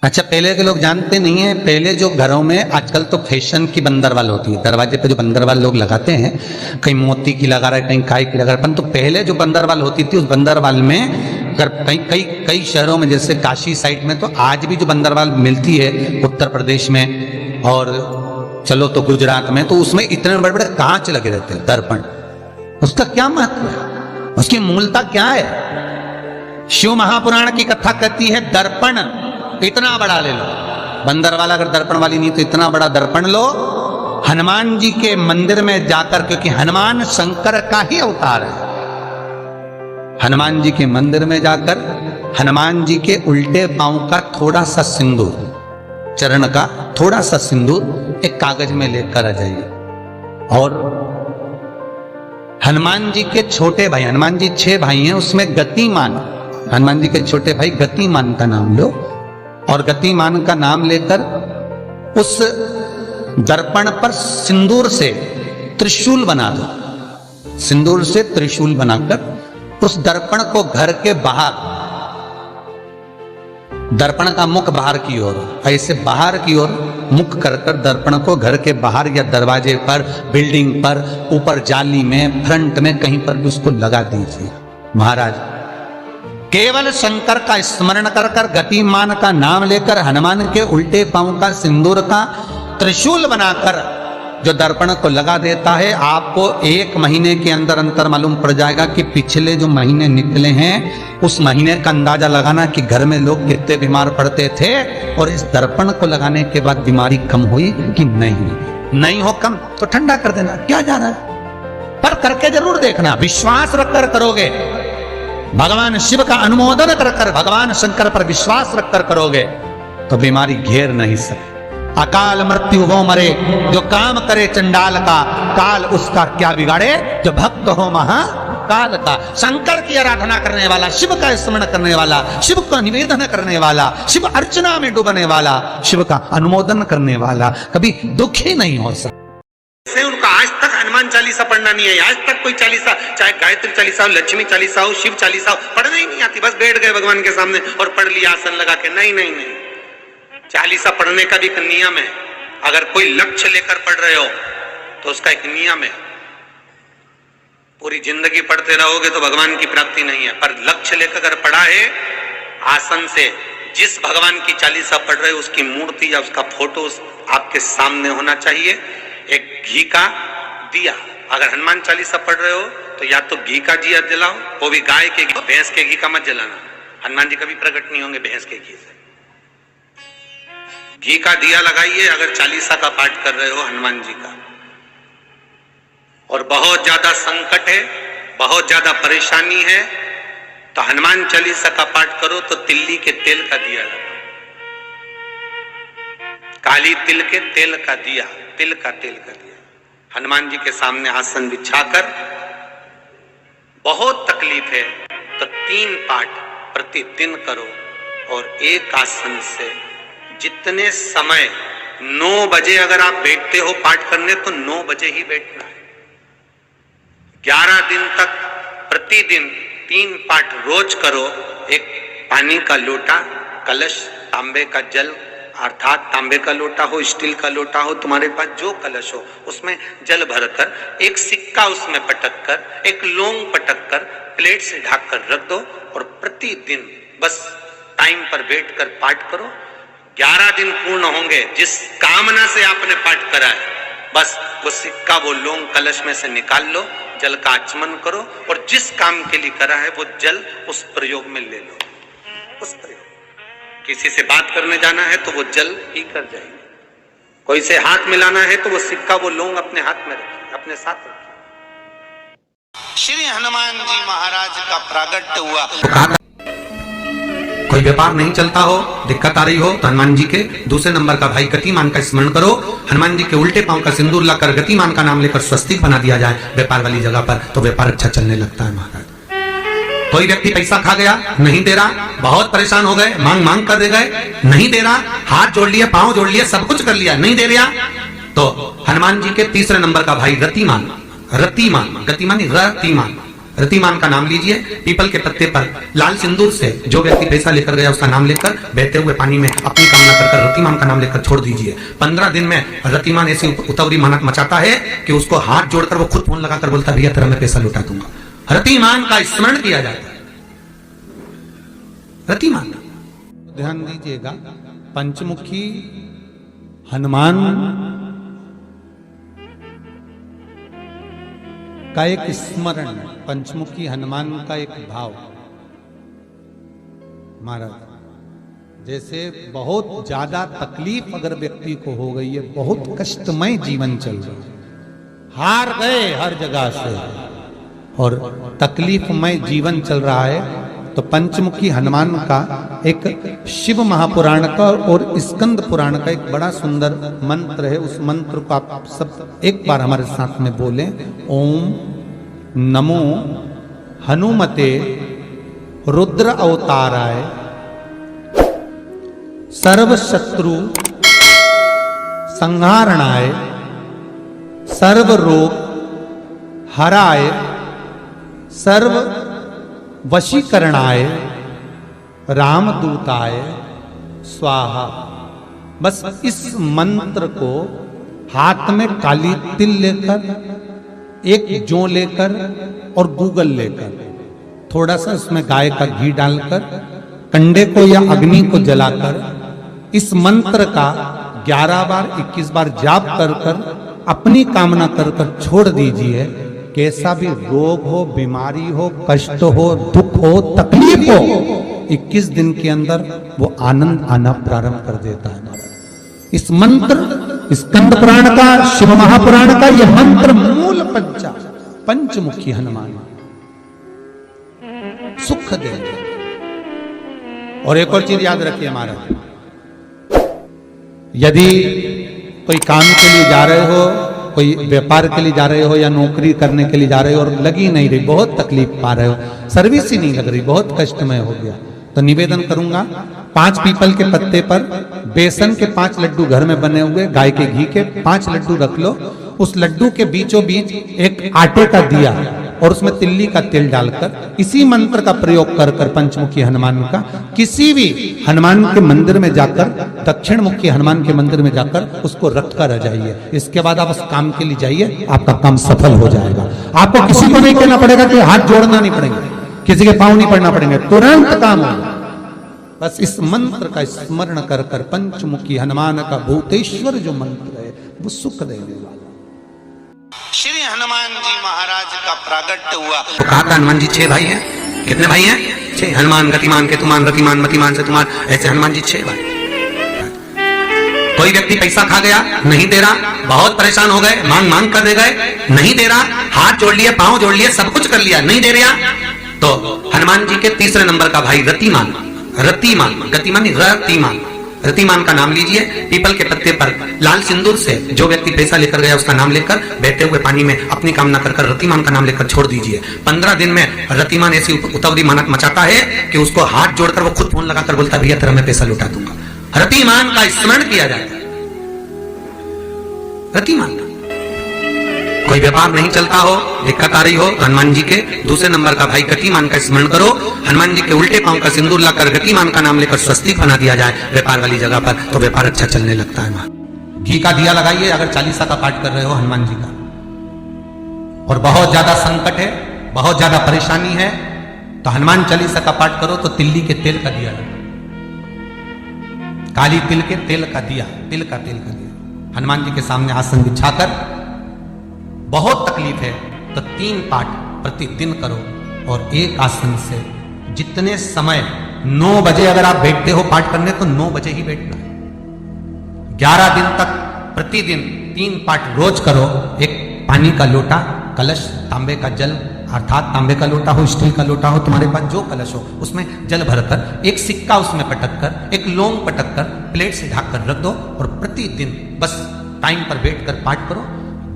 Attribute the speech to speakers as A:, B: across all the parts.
A: अच्छा, पहले के लोग जानते नहीं है, पहले जो घरों में आजकल तो फैशन की बंदरवाल होती है, दरवाजे पे जो बंदरवाल लोग लगाते हैं, कहीं मोती की लगा रहा है, कहीं काय की लगा रहा है, परंतु पहले जो बंदरवाल होती थी उस बंदरवाल में अगर कई कई कई शहरों में जैसे काशी साइड में तो आज भी जो बंदरवाल मिलती है उत्तर प्रदेश में और चलो तो गुजरात में, तो उसमें इतने बड़े बड़े कांच लगे रहते हैं, दर्पण। उसका क्या महत्व है, उसकी मूलता क्या है? शिव महापुराण की कथा कहती है दर्पण इतना बड़ा ले लो, बंदर वाला अगर दर्पण वाली नहीं तो इतना बड़ा दर्पण लो, हनुमान जी के मंदिर में जाकर, क्योंकि हनुमान शंकर का ही अवतार है, हनुमान जी के मंदिर में जाकर हनुमान जी के उल्टे पांव का थोड़ा सा सिंदूर, चरण का थोड़ा सा सिंदूर एक कागज में लेकर आ जाइए, और हनुमान जी के छोटे भाई, हनुमान जी 6 भाई हैं, उसमें गतिमान, हनुमान जी के छोटे भाई गतिमान का नाम लो, और गतिमान का नाम लेकर उस दर्पण पर सिंदूर से त्रिशूल बना दो, सिंदूर से त्रिशूल बनाकर उस दर्पण को घर के बाहर, दर्पण का मुख बाहर की ओर, ऐसे बाहर की ओर मुख कर कर दर्पण को घर के बाहर या दरवाजे पर, बिल्डिंग पर, ऊपर जाली में, फ्रंट में, कहीं पर भी उसको लगा दीजिए। महाराज केवल शंकर का स्मरण कर कर, गतिमान का नाम लेकर, हनुमान के उल्टे पांव का सिंदूर का त्रिशूल बनाकर जो दर्पण को लगा देता है, आपको 1 महीने के अंदर अंतर मालूम पड़ जाएगा कि पिछले जो महीने निकले हैं उस महीने का अंदाजा लगाना कि घर में लोग कितने बीमार पड़ते थे, और इस दर्पण को लगाने के बाद बीमारी कम हुई कि नहीं हो कम तो ठंडा कर देना, क्या जा रहा है, पर करके जरूर देखना, विश्वास रखकर करोगे, भगवान शिव का अनुमोदन कर कर, भगवान शंकर पर विश्वास रखकर करोगे तो बीमारी घेर नहीं सके। अकाल मृत्यु वो मरे जो काम करे चंडाल का, काल उसका क्या बिगाड़े जो भक्त हो महाकाल का। शंकर की आराधना करने वाला, शिव का स्मरण करने वाला, शिव का निवेदन करने वाला, शिव अर्चना में डूबने वाला, शिव का अनुमोदन करने वाला कभी दुखी नहीं हो सकता।
B: उनका आज तक हनुमान चालीसा पढ़ना नहीं है, आज तक कोई चालीसा, चाहे गायत्री चालीसा हो, लक्ष्मी चालीसा हो, शिव चालीसा हो, पढ़ना ही नहीं आती, बस बैठ गए भगवान के सामने और पढ़ लिया आसन लगा के। नहीं नहीं नहीं, चालीसा पढ़ने का भी एक नियम है, अगर कोई लक्ष्य लेकर पढ़ रहे हो तो उसका एक नियम है। पूरी जिंदगी पढ़ते रहोगे तो भगवान की प्राप्ति नहीं है, पर लक्ष्य लेकर अगर पढ़ा है आसन से, जिस भगवान की चालीसा पढ़ रहे हो उसकी मूर्ति या उसका फोटो आपके सामने होना चाहिए। एक घी का दिया, अगर हनुमान चालीसा पढ़ रहे हो तो या तो घी का दिया जलाओ, वो भी गाय के घी, भैंस के घी का मत जलाना, हनुमान जी कभी प्रकट नहीं होंगे भैंस के घी से। घी का दिया लगाइए अगर चालीसा का पाठ कर रहे हो हनुमान जी का। और बहुत ज्यादा संकट है, बहुत ज्यादा परेशानी है तो हनुमान चालीसा का पाठ करो तो तिल्ली के तेल का दिया लगाओ, काली तिल के तेल का दिया, तिल का तेल का दिया हनुमान जी के सामने आसन बिछाकर। बहुत तकलीफ है तो 3 पाठ प्रतिदिन करो, और एक आसन से जितने समय, 9 बजे अगर आप बैठते हो पाठ करने तो 9 बजे ही बैठना है। 11 दिन तक प्रतिदिन 3 पाठ रोज करो। एक पानी का लोटा, कलश, तांबे का जल, अर्थात तांबे का लोटा हो, स्टील का लोटा हो, तुम्हारे पास जो कलश हो उसमें जल भरकर, एक सिक्का उसमें पटक कर, एक लौंग पटक कर प्लेट से ढक कर रख दो, और प्रतिदिन बस टाइम पर बैठकर पाठ करो। 11 दिन पूर्ण होंगे, जिस कामना से आपने पाठ करा है बस वो सिक्का, वो लौंग कलश में से निकाल लो, जल का आचमन करो, और जिस काम के लिए करा है वो जल उस प्रयोग में ले लो। उस प्रयोग, किसी से बात करने जाना है तो वो जल पी कर जाएंगे, कोई से हाथ मिलाना है तो वो सिक्का, वो लौंग अपने हाथ में रखिए, अपने साथ रखिए। श्री हनुमान जी महाराज का प्रागट्य हुआ।
A: कोई व्यापार नहीं चलता हो, दिक्कत आ रही हो तो हनुमान जी के दूसरे नंबर का भाई गतिमान का स्मरण करो, हनुमान जी के उल्टे पांव का सिंदूर लाकर गतिमान का नाम लेकर स्वस्तिक बना दिया जाए व्यापार वाली जगह पर, तो व्यापार अच्छा चलने लगता है। महाराज कोई व्यक्ति पैसा खा गया, नहीं दे रहा, बहुत परेशान हो गए, मांग मांग कर दे गए, नहीं दे रहा, हाथ जोड़ लिया, पांव जोड़ लिया, सब कुछ कर लिया, नहीं दे रहा, तो हनुमान जी के तीसरे नंबर का भाई रतिमान, रतिमान, गतिमान रतिमान,
B: रतिमान का नाम लीजिए, पीपल के पत्ते पर लाल सिंदूर से जो व्यक्ति पैसा लेकर गया उसका नाम लेकर बहते हुए पानी में अपनी कामना कर रतिमान का नाम लेकर छोड़ दीजिए। 15 दिन में रतिमान ऐसी उतावली मचाता है कि उसको हाथ जोड़कर वो खुद फोन लगाकर बोलता भैया तेरा मैं पैसा लौटा दूंगा। रतिमान का स्मरण किया जाता है। रतिमान,
A: ध्यान दीजिएगा, पंचमुखी हनुमान का एक स्मरण, पंचमुखी हनुमान का एक भाव। महाराज, जैसे बहुत ज्यादा तकलीफ अगर व्यक्ति को हो गई है, बहुत कष्टमय जीवन चल रहा है, हार गए हर जगह से और तकलीफमय जीवन चल रहा है, तो पंचमुखी हनुमान का एक शिव महापुराण का और स्कंद पुराण का एक बड़ा सुंदर मंत्र है। उस मंत्र को आप सब एक बार हमारे साथ में बोलें। ओम नमो हनुमते रुद्र अवताराय सर्व शत्रु संहारणाय सर्व रोग हराय सर्व वशीकरणाय रामदूताय स्वाहा। बस इस मंत्र को हाथ में काली तिल लेकर, एक जौ लेकर और गूगल लेकर, थोड़ा सा उसमें गाय का घी डालकर, कंडे को या अग्नि को जलाकर इस मंत्र का 11 बार 21 बार जाप कर कर अपनी कामना कर कर छोड़ दीजिए। कैसा भी रोग हो, बीमारी हो, कष्ट हो, दुख हो, तकलीफ हो, 21 दिन के अंदर वो आनंद आना प्रारंभ कर देता है। इस मंत्र, स्कंद पुराण का, शिव महापुराण का यह मंत्र मूल पंचमुखी हनुमान सुख दे। और एक और चीज याद रखिए महाराज, यदि कोई काम के लिए जा रहे हो, कोई व्यापार के लिए जा रहे हो या नौकरी करने के लिए जा रहे हो और लगी नहीं रही, बहुत तकलीफ पा रहे हो, सर्विस ही नहीं लग रही, बहुत कष्टमय हो गया, तो निवेदन करूंगा 5 पीपल के पत्ते पर बेसन के 5 लड्डू घर में बने हुए, गाय के घी के 5 लड्डू रख लो। उस लड्डू के बीचों बीच एक आटे का दिया और उसमें तिल्ली का तेल डालकर इसी मंत्र का प्रयोग कर कर पंचमुखी हनुमान का किसी भी हनुमान के मंदिर में जाकर, दक्षिण मुखी हनुमान के मंदिर में जाकर उसको रख कर आ जाइए। इसके बाद आप उस काम के लिए जाइए, आपका काम सफल हो जाएगा। आपको किसी को नहीं कहना पड़ेगा कि हाथ जोड़ना नहीं पड़ेगा, किसी के पांव नहीं पड़ना पड़ेंगे, तुरंत काम होगा। बस इस मंत्र का स्मरण कर कर पंचमुखी हनुमान का भूतेश्वर जो मंत्र है वो सुख देने वाला।
B: श्री हनुमान जी महाराज का प्रागट्य हुआ तो कहा था हनुमान जी 6 भाई हैं। कितने भाई हैं? 6। हनुमान, गतिमान, केतुमान, रतिमान, मतिमान, सेतुमान, ऐसे हनुमान जी 6 भाई। कोई व्यक्ति पैसा खा गया, नहीं दे रहा, बहुत परेशान हो गए, मांग मांग कर दे गए, नहीं दे रहा, हाथ जोड़ लिए, पांव जोड़ लिए, सब कुछ कर लिया, नहीं दे रहा, तो हनुमान जी के तीसरे नंबर का भाई रतिमान, रतिमान, गतिमान रतिमान, रतिमान का नाम लीजिए, पीपल के पत्ते पर लाल सिंदूर से जो व्यक्ति पैसा लेकर गया उसका नाम लेकर बहते हुए पानी में अपनी कामना कर कर रतिमान का नाम लेकर छोड़ दीजिए। 15 दिन में रतिमान ऐसी उतावली मचाता है कि उसको हाथ जोड़कर वो खुद फोन लगाकर बोलता भैया तेरा मैं पैसा लौटा दूंगा। रतिमान का स्मरण किया जाता है। रतिमान, कोई व्यापार नहीं चलता हो, दिक्कत आ रही हो, हनुमान जी के दूसरे नंबर का भाई गतिमान का स्मरण करो। हनुमान जी के उल्टे पांव का सिंदूर लाकर गतिमान का नाम लेकर स्वस्तिक बना दिया जाए व्यापार वाली जगह पर, तो व्यापार अच्छा चलने लगता है। घी का दिया लगाइए अगर 40 का पाठ कर रहे हो हनुमान जी का, और बहुत ज्यादा संकट है, बहुत ज्यादा परेशानी है, तो हनुमान 40 का पाठ करो तो तिल्ली के तेल का दिया लगा, काली तिल के तेल का दिया, तिल का तेल का दिया हनुमान जी के सामने आसन बिछाकर, बहुत तकलीफ है तो 3 पाठ प्रतिदिन करो और एक आसन से जितने समय 9 बजे अगर आप बैठते हो पाठ करने तो 9 बजे ही बैठना है। 11 दिन तक प्रतिदिन 3 पाठ रोज करो। एक पानी का लोटा, कलश, तांबे का जल, अर्थात तांबे का लोटा हो, स्टील का लोटा हो, तुम्हारे पास जो कलश हो उसमें जल भरकर, एक सिक्का उसमें पटक कर, एक लौंग पटक कर प्लेट से ढक कर रख दो और प्रतिदिन बस टाइम पर बैठकर पाठ करो।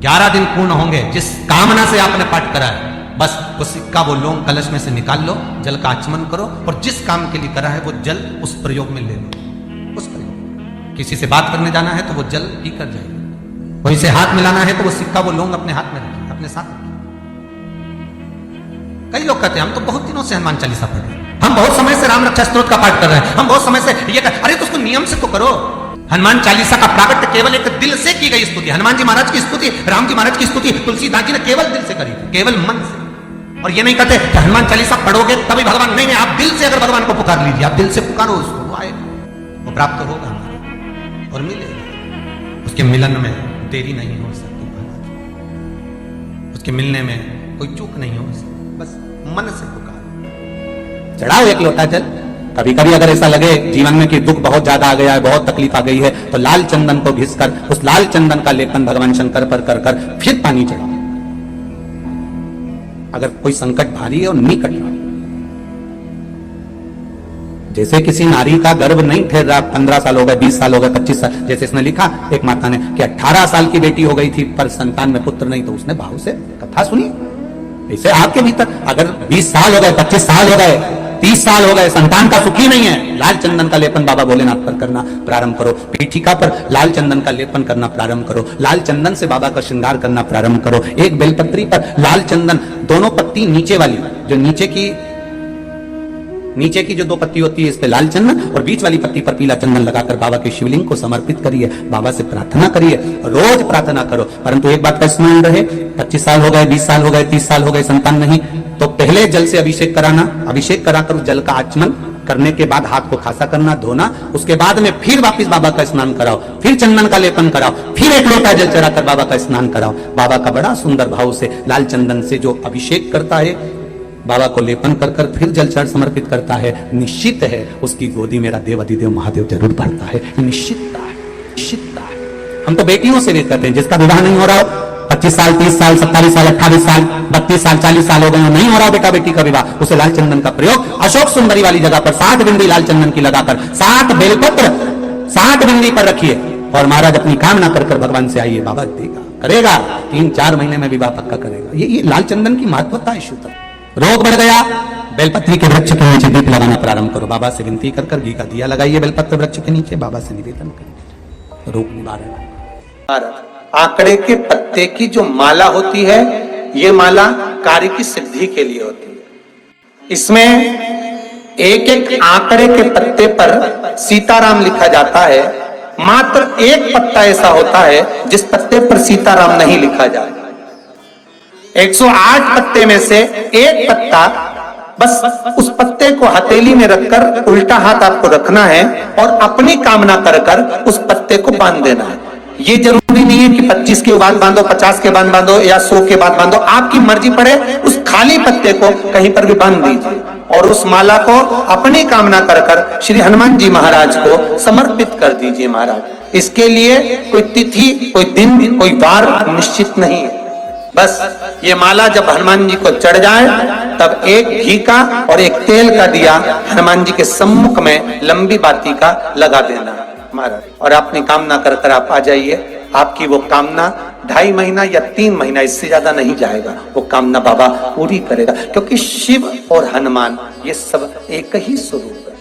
B: 11 दिन पूर्ण होंगे, जिस कामना से आपने पाठ करा है बस वो सिक्का, वो लौंग कलश में से निकाल लो, जल का आचमन करो और जिस काम के लिए करा है वो जल उस प्रयोग में ले लो। उस प्रयोग, किसी से बात करने जाना है तो वो जल पी कर जाइए, वहीं से हाथ मिलाना है तो वो सिक्का, वो लौंग अपने हाथ में रखिए, अपने साथ रखिए।
A: कई लोग कहते हैं हम तो बहुत दिनों से हनुमान चालीसा पढ़ रहे हैं, हम बहुत समय से राम रक्षा स्तोत्र का पाठ कर रहे हैं, हम बहुत समय से ये कर... अरे तो उसको नियम से तो करो। हनुमान चालीसा का प्राकट्य केवल एक दिल से की गई स्तुति। हनुमान जी महाराज की स्तुति, राम जी महाराज की स्तुति तुलसीदास जी ने केवल दिल से करी, केवल मन से। और ये नहीं कहते कि हनुमान चालीसा पढ़ोगे तभी भगवान, नहीं नहीं, आप दिल से अगर भगवान को पुकार लीजिए, आप दिल से पुकारो उसको, वो आएगा, वो प्राप्त होगा और मिलेगा। उसके मिलन में देरी नहीं हो सकती महाराज, उसके मिलने में कोई चूक नहीं हो सकती, बस मन से पुकार। चढ़ाओ एक लोटा जल। कभी कभी अगर ऐसा लगे जीवन में कि दुख बहुत ज्यादा आ गया है, बहुत तकलीफ आ गई है, तो लाल चंदन को घिसकर उस लाल चंदन का लेपन भगवान शंकर पर कर कर फिर पानी चढ़ाओ। अगर कोई संकट भारी है और निकट रहा, जैसे किसी नारी का गर्भ नहीं ठहर रहा, 15 साल हो गए, 20 साल हो गए, 25 साल, जैसे इसने लिखा एक माता ने कि 18 साल की बेटी हो गई थी पर संतान में पुत्र नहीं, तो उसने भाव से कथा सुनी। ऐसे आपके भीतर अगर 20 साल हो गए, 25 साल हो गए, 30 साल हो गए, संतान का सुखी नहीं है, लाल चंदन का लेपन बाबा भोलेनाथ पर करना प्रारंभ करो। पीठिका पर लाल चंदन का लेपन करना प्रारंभ करो। लाल चंदन से बाबा का श्रृंगार करना प्रारंभ करो। एक बेलपत्री पर लाल चंदन, दोनों पत्ती नीचे वाली, जो नीचे की जो 2 पत्ती होती है, इस पे लाल चंदन, और बीच वाली पत्ती पर पीला चंदन लगाकर बाबा के शिवलिंग को समर्पित करिए। बाबा से प्रार्थना करिए, रोज प्रार्थना करो। परंतु एक बात का स्मरण रहे, 25 साल हो गए, 20 साल हो गए, 30 साल हो गए, संतान नहीं, तो पहले जल से अभिषेक कराना, अभिषेक कराकर उस जल का आचमन करने के बाद हाथ को खासा करना, धोना, उसके बाद में फिर वापस बाबा का स्नान कराओ, फिर चंदन का लेपन कराओ, फिर एक लोटा जल चढ़ाकर बाबा का स्नान कराओ। बाबा का बड़ा सुंदर भाव से लाल चंदन से जो अभिषेक करता है, बाबा को लेपन कर कर फिर जल चढ़ समर्पित करता है, निश्चित है उसकी गोदी मेरा देव अधिदेव महादेव जरूर भरता है। निश्चितता है, निश्चितता है। हम तो बेटियों से वेद करते हैं, जिसका विवाह नहीं हो रहा हो, 25 साल, 30 साल, 27 साल, 28 साल, 32 साल, 40 साल हो गए, नहीं हो रहा बेटा बेटी का विवाह, उसे लाल चंदन का प्रयोग अशोक सुंदरी वाली जगह पर 7 बिंदी लाल चंदन की लगाकर 7 बेलपत्र 7 बिंदी पर रखिए और महाराज अपनी कामना कर कर भगवान से आइए, बाबा देगा, करेगा, 3-4 महीने में विवाह पक्का करेगा। ये लाल चंदन की महत्वता है। शुद्ध रोग बढ़ गया, बेलपत्री के वृक्ष के नीचे दीप लगाना प्रारंभ करो। बाबा से विनती कर कर घी का दिया लगाइए बेलपत्र वृक्ष के नीचे, बाबा से निवेदन करिए, रोग निवारण।
B: आंकड़े के पत्ते की जो माला होती है, ये माला कार्य की सिद्धि के लिए होती है। इसमें एक एक आंकड़े के पत्ते पर सीताराम लिखा जाता है। मात्र एक पत्ता ऐसा होता है जिस पत्ते पर सीताराम नहीं लिखा जाता। 108 पत्ते में से एक पत्ता, बस उस पत्ते को हथेली में रखकर उल्टा हाथ आपको रखना है और अपनी कामना कर कर उस पत्ते को बांध देना है। ये जरूरी नहीं है कि 25 के बाद बांधो, 50 के बाद बांधो या 100 के बाद बांधो, आपकी मर्जी पड़े। उस खाली पत्ते को कहीं पर भी बांध दीजिए और उस माला को अपनी कामना कर कर श्री हनुमान जी महाराज को समर्पित कर दीजिए। महाराज, इसके लिए कोई तिथि, कोई दिन, कोई वार निश्चित नहीं है। बस ये माला जब हनुमान जी को चढ़ जाए तब एक घी का और एक तेल का दिया हनुमान जी के सम्मुख में लंबी बाती का लगा देना महाराज, और अपनी कामना कर कर आप आ जाइए। आपकी वो कामना 2.5 महीना या 3 महीना, इससे ज्यादा नहीं जाएगा, वो कामना बाबा पूरी करेगा। क्योंकि शिव और हनुमान ये सब एक ही स्वरूप है।